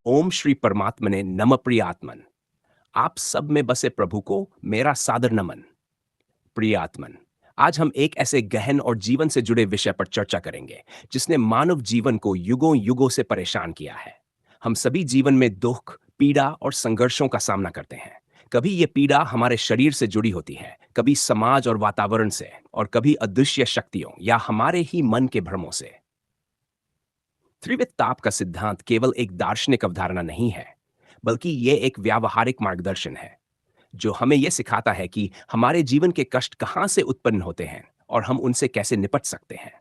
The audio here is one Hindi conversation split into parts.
ओम श्री परमात्मने नमः प्रिय आत्मन। आप सब में बसे प्रभु को मेरा सादर नमन। प्रिय आत्मन, आज हम एक ऐसे गहन और जीवन से जुड़े विषय पर चर्चा करेंगे जिसने मानव जीवन को युगों युगों से परेशान किया है। हम सभी जीवन में दुख, पीड़ा और संघर्षों का सामना करते हैं। कभी ये पीड़ा हमारे शरीर से जुड़ी होती है, कभी समाज और वातावरण से, और कभी अदृश्य शक्तियों या हमारे ही मन के भ्रमों से। त्रिविध ताप का सिद्धांत केवल एक दार्शनिक अवधारणा नहीं है, बल्कि ये एक व्यावहारिक मार्गदर्शन है जो हमें यह सिखाता है कि हमारे जीवन के कष्ट कहां से उत्पन्न होते हैं और हम उनसे कैसे निपट सकते हैं।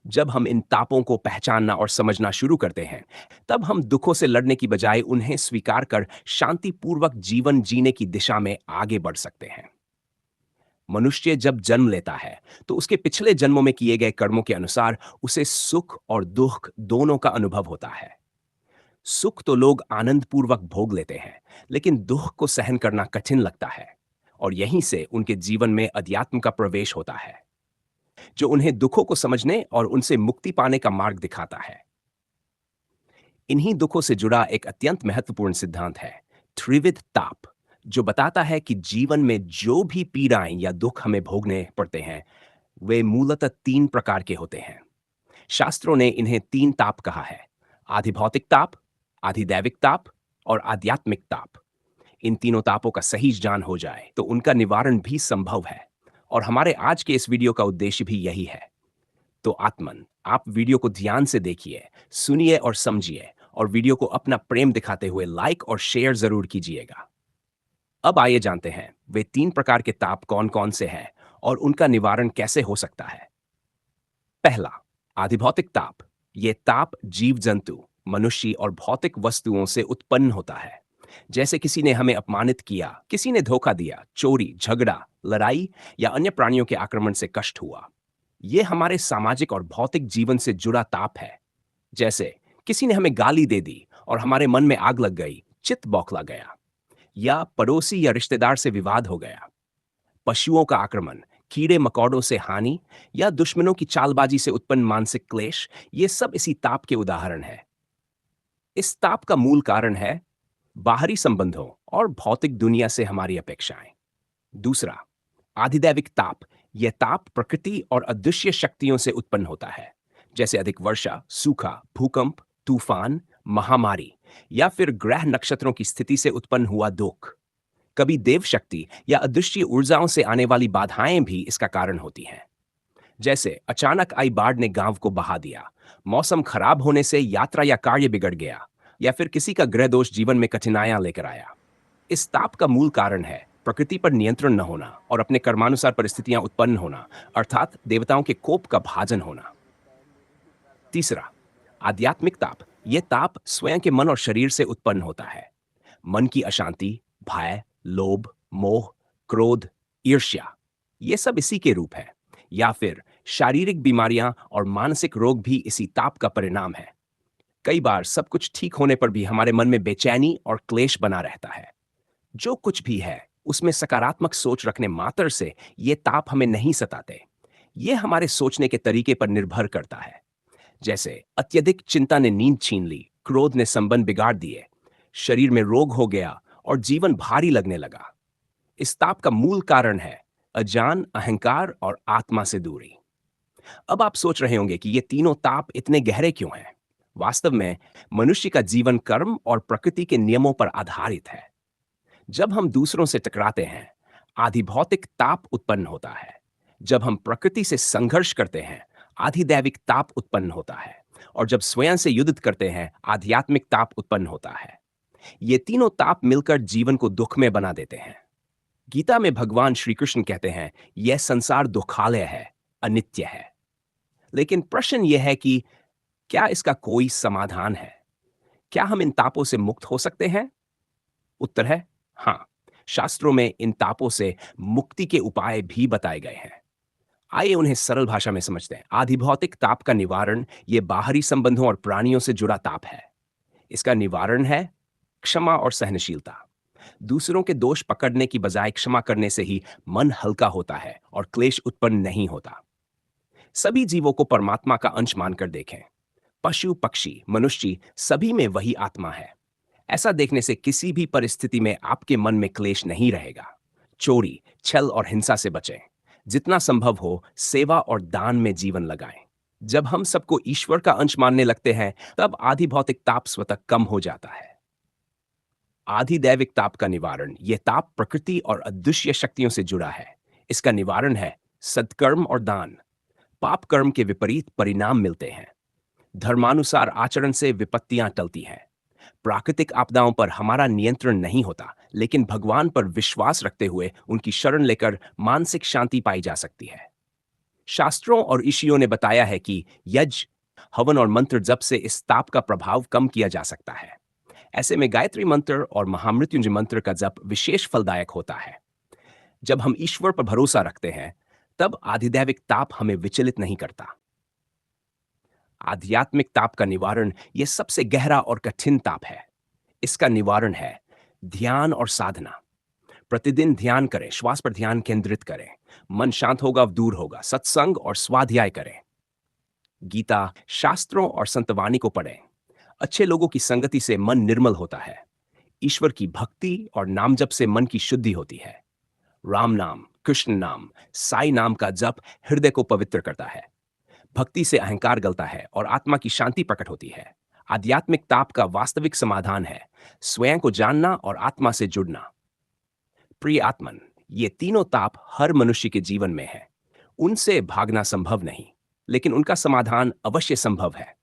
जब हम इन तापों को पहचानना और समझना शुरू करते हैं, तब हम दुखों से लड़ने की बजाय उन्हें स्वीकार कर शांतिपूर्वक जीवन जीने की दिशा में आगे बढ़ सकते हैं। मनुष्य जब जन्म लेता है, तो उसके पिछले जन्मों में किए गए कर्मों के अनुसार उसे सुख और दुख दोनों का अनुभव होता है। सुख तो लोग आनंदपूर्वक भोग लेते हैं, लेकिन दुख को सहन करना कठिन लगता है, और यहीं से उनके जीवन में अध्यात्म का प्रवेश होता है, जो उन्हें दुखों को समझने और उनसे मुक्ति पाने का मार्ग दिखाता है। इन्हीं दुखों से जुड़ा एक अत्यंत महत्वपूर्ण सिद्धांत है त्रिविध ताप, जो बताता है कि जीवन में जो भी पीड़ाएं या दुख हमें भोगने पड़ते हैं, वे मूलतः तीन प्रकार के होते हैं। शास्त्रों ने इन्हें तीन ताप कहा है: आधिभौतिक ताप, आधिदैविक ताप और आध्यात्मिक ताप। इन तीनों तापों का सही ज्ञान हो जाए तो उनका निवारण भी संभव है, और हमारे आज के इस वीडियो का उद्देश्य भी यही है। तो आत्मन, आप वीडियो को ध्यान से देखिए, सुनिए और समझिए, और वीडियो को अपना प्रेम दिखाते हुए लाइक और शेयर जरूर कीजिएगा। अब आइए जानते हैं वे तीन प्रकार के ताप कौन कौन से हैं और उनका निवारण कैसे हो सकता है। पहला, आधिभौतिक ताप। ये ताप जीव जंतु, मनुष्य और भौतिक वस्तुओं से उत्पन्न होता है। जैसे किसी ने हमें अपमानित किया, किसी ने धोखा दिया, चोरी, झगड़ा, लड़ाई या अन्य प्राणियों के आक्रमण से कष्ट हुआ। ये हमारे सामाजिक और भौतिक जीवन से जुड़ा ताप है। जैसे किसी ने हमें गाली दे दी और हमारे मन में आग लग गई, चित्त बौखला गया, या पड़ोसी या रिश्तेदार से विवाद हो गया। पशुओं का आक्रमण, कीड़े मकोड़ों से हानि, या दुश्मनों की चालबाजी से उत्पन्न मानसिक क्लेश, ये सब इसी ताप के उदाहरण हैं। इस ताप का मूल कारण है बाहरी संबंधों और भौतिक दुनिया से हमारी अपेक्षाएं। दूसरा, आधिदैविक ताप। यह ताप प्रकृति और अदृश्य शक्तियों से उत्पन्न होता है, जैसे अधिक वर्षा, सूखा, भूकंप, तूफान, महामारी, या फिर ग्रह नक्षत्रों की स्थिति से उत्पन्न हुआ दुख। कभी देव शक्ति या अदृश्य ऊर्जाओं से आने वाली बाधाएं भी इसका कारण होती हैं। जैसे अचानक आई बाढ़ ने गांव को बहा दिया, मौसम खराब होने से यात्रा या कार्य बिगड़ गया, या फिर किसी का ग्रह दोष जीवन में कठिनाइयां लेकर आया। इस ताप का मूल कारण है प्रकृति पर नियंत्रण न होना और अपने कर्मानुसार परिस्थितियां उत्पन्न होना, अर्थात देवताओं के कोप का भाजन होना। तीसरा, आध्यात्मिक ताप। यह ताप स्वयं के मन और शरीर से उत्पन्न होता है। मन की अशांति, भय, लोभ, मोह, क्रोध, ईर्ष्या, ये सब इसी के रूप है। या फिर शारीरिक बीमारियां और मानसिक रोग भी इसी ताप का परिणाम है। कई बार सब कुछ ठीक होने पर भी हमारे मन में बेचैनी और क्लेश बना रहता है। जो कुछ भी है उसमें सकारात्मक सोच रखने मात्र से ये ताप हमें नहीं सताते। ये हमारे सोचने के तरीके पर निर्भर करता है। जैसे अत्यधिक चिंता ने नींद छीन ली, क्रोध ने संबंध बिगाड़ दिए, शरीर में रोग हो गया और जीवन भारी लगने लगा। इस ताप का मूल कारण है अज्ञान, अहंकार और आत्मा से दूरी। अब आप सोच रहे होंगे कि ये तीनों ताप इतने गहरे क्यों हैं। वास्तव में मनुष्य का जीवन कर्म और प्रकृति के नियमों पर आधारित है। जब हम दूसरों से टकराते हैं, आधिभौतिक ताप उत्पन्न होता है। जब हम प्रकृति से संघर्ष करते हैं, आधिदैविक ताप उत्पन्न होता है। और जब स्वयं से युद्ध करते हैं, आध्यात्मिक ताप उत्पन्न होता है। ये तीनों ताप मिलकर जीवन को दुख में बना देते हैं। गीता में भगवान श्री कृष्ण कहते हैं, यह संसार दुखालय है, अनित्य है। लेकिन प्रश्न यह है कि क्या इसका कोई समाधान है? क्या हम इन तापों से मुक्त हो सकते हैं? उत्तर है हाँ। शास्त्रों में इन तापों से मुक्ति के उपाय भी बताए गए हैं। आइए उन्हें सरल भाषा में समझते हैं। आधिभौतिक ताप का निवारण ये बाहरी संबंधों और प्राणियों से जुड़ा ताप है। इसका निवारण है क्षमा और सहनशीलता। दूसरों के दोष पकड़ने की बजाय क्षमा करने से ही मन हल्का होता है और क्लेश उत्पन्न नहीं होता। सभी जीवों को परमात्मा का अंश मानकर देखें। पशु पक्षी मनुष्य सभी में वही आत्मा है। ऐसा देखने से किसी भी परिस्थिति में आपके मन में क्लेश नहीं रहेगा। चोरी, छल और हिंसा से बचें। जितना संभव हो सेवा और दान में जीवन लगाएं। जब हम सबको ईश्वर का अंश मानने लगते हैं, तब आधि भौतिक ताप स्वतः कम हो जाता है। आधि दैविक ताप का निवारण, यह ताप प्रकृति और अदृश्य शक्तियों से जुड़ा है। इसका निवारण है सत्कर्म और दान। पाप कर्म के विपरीत परिणाम मिलते हैं। धर्मानुसार आचरण से विपत्तियां टलती हैं। प्राकृतिक आपदाओं पर हमारा नियंत्रण नहीं होता, लेकिन भगवान पर विश्वास रखते हुए उनकी शरण लेकर मानसिक शांति पाई जा सकती है। शास्त्रों और ऋषियों ने बताया है कि यज्ञ, हवन और मंत्र जप से इस ताप का प्रभाव कम किया जा सकता है। ऐसे में गायत्री मंत्र और महामृत्युंजय मंत्र का जप विशेष फलदायक होता है। जब हम ईश्वर पर भरोसा रखते हैं, तब आधिदैविक ताप हमें विचलित नहीं करता। आध्यात्मिक ताप का निवारण यह सबसे गहरा और कठिन ताप है। इसका निवारण है ध्यान और साधना। प्रतिदिन ध्यान करें, श्वास पर ध्यान केंद्रित करें। मन शांत होगा, दूर होगा। सत्संग और स्वाध्याय करें। गीता, शास्त्रों और संतवाणी को पढ़ें। अच्छे लोगों की संगति से मन निर्मल होता है। ईश्वर की भक्ति और नाम जप से मन की शुद्धि होती है। राम नाम, कृष्ण नाम, साई नाम का जप हृदय को पवित्र करता है। भक्ति से अहंकार गलता है और आत्मा की शांति प्रकट होती है। आध्यात्मिक ताप का वास्तविक समाधान है स्वयं को जानना और आत्मा से जुड़ना। प्रिय आत्मन, ये तीनों ताप हर मनुष्य के जीवन में है। उनसे भागना संभव नहीं, लेकिन उनका समाधान अवश्य संभव है।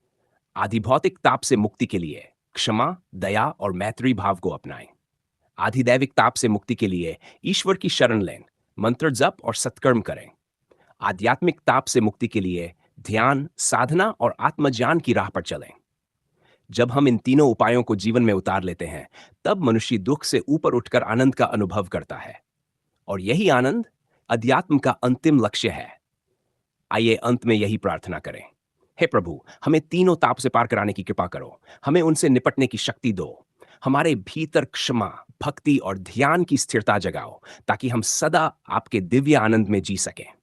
आधिभौतिक ताप से मुक्ति के लिए क्षमा, दया और मैत्री भाव को अपनाएं। आधिदैविक ताप से मुक्ति के लिए ईश्वर की शरण लें, मंत्र जप और सत्कर्म करें। आध्यात्मिक ताप से मुक्ति के लिए ध्यान, साधना और आत्मज्ञान की राह पर चलें। जब हम इन तीनों उपायों को जीवन में उतार लेते हैं, तब मनुष्य दुख से ऊपर उठकर आनंद का अनुभव करता है। और यही आनंद अध्यात्म का अंतिम लक्ष्य है। आइए अंत में यही प्रार्थना करें। हे प्रभु, हमें तीनों ताप से पार कराने की कृपा करो। हमें उनसे निपटने की शक्ति दो। हमारे भीतर क्षमा, भक्ति और ध्यान की स्थिरता जगाओ, ताकि हम सदा आपके दिव्य आनंद में जी सकें।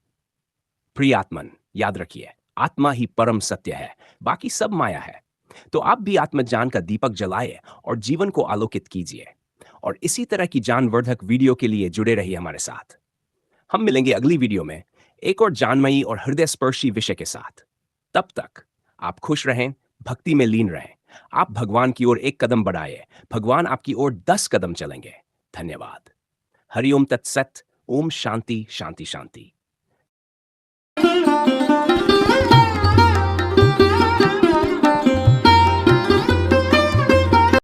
प्रिय आत्मन, याद रखिए, आत्मा ही परम सत्य है, बाकी सब माया है। तो आप भी आत्मज्ञान का दीपक जलाए और जीवन को आलोकित कीजिए। और इसी तरह की ज्ञानवर्धक वीडियो के लिए जुड़े रहिए हमारे साथ। हम मिलेंगे अगली वीडियो में एक और जानमयी और हृदय स्पर्शी विषय के साथ। तब तक आप खुश रहें, भक्ति में लीन रहें। आप भगवान की ओर एक कदम बढ़ाए, भगवान आपकी ओर 10 कदम चलेंगे। धन्यवाद। हरिओम तत्सत। ओम शांति शांति शांति।